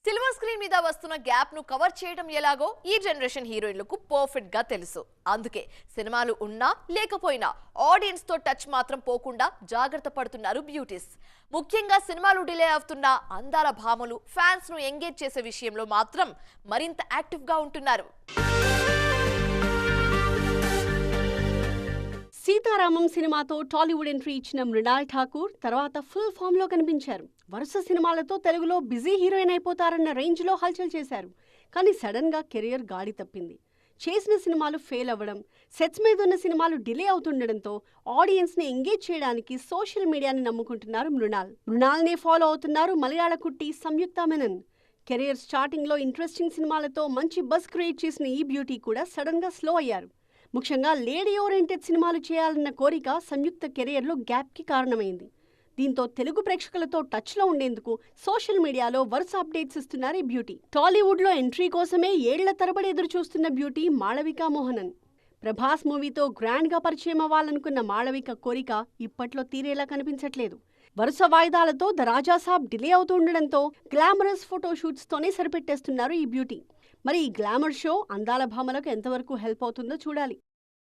Silver screen మీద వస్తున్న gap ను కవర్ చేయడం ఎలాగో ఈ జనరేషన్ హీరోయిన్లకు పర్ఫెక్ట్ గా తెలుసు. అందుకే సినిమాలు ఉన్నా లేకపోయినా ఆడియన్స్ తో టచ్ మాత్రం పోకుండా జాగ్రత్త పడుతున్నారు బ్యూటీస్. ముఖ్యంగా సినిమాలు డిలే అవుతున్న అందాల భామలు ఫ్యాన్స్ ను ఎంగేజ్ చేసే విషయంలో మాత్రం మరింత యాక్టివ్ గా ఉంటున్నారు. సీతారామం సినిమాతో టాలీవుడ్ ఎంట్రీ ఇచ్చిన మృణాల్ ఠాకూర్ తర్వాత ఫుల్ ఫామ్ లో కనిపించారు. వరుస సినిమాలతో తెలుగులో బిజీ హీరోయిన్ అయిపోతారన్న రేంజ్ లో హల్చల్ చేశారు. కానీ సడన్ గా కెరియర్ గాడి తప్పింది. చేసిన సినిమాలు ఫెయిల్ అవ్వడం, సెట్స్ మీద ఉన్న సినిమాలు డిలే అవుతుండడంతో ఆడియన్స్ ని ఎంగేజ్ చేయడానికి సోషల్ మీడియాని నమ్ముకుంటున్నారు మృణాల్ నే ఫాలో అవుతున్నారు మలయాళ కుట్టి సంయుక్త మెనన్. కెరియర్ స్టార్టింగ్ లో ఇంట్రెస్టింగ్ సినిమాలతో మంచి బజ్ క్రియేట్ చేసిన ఈ బ్యూటీ కూడా సడన్ గా స్లో అయ్యారు. ముఖ్యంగా లేడీ ఓరియంటెడ్ సినిమాలు చేయాలన్న కోరిక సంయుక్త కెరియర్లో గ్యాప్కి కారణమైంది. దీంతో తెలుగు ప్రేక్షకులతో టచ్లో ఉండేందుకు సోషల్ మీడియాలో వరుస అప్డేట్స్ ఇస్తున్నారు ఈ బ్యూటీ. టాలీవుడ్లో ఎంట్రీ కోసమే ఏళ్ల తరబడి ఎదురు చూస్తున్న బ్యూటీ మాళవిక మోహనన్. ప్రభాస్ మూవీతో గ్రాండ్గా పరిచయం అవ్వాలనుకున్న మాళవిక కోరిక ఇప్పట్లో తీరేలా కనిపించట్లేదు. వరుస వాయిదాలతో ద రాజాసాబ్ డిలే అవుతుండడంతో గ్లామరస్ ఫోటోషూట్స్తోనే సరిపెట్టేస్తున్నారు ఈ బ్యూటీ. మరి ఈ గ్లామర్ షో అందాల భామలకు ఎంతవరకు హెల్ప్ అవుతుందో చూడాలి.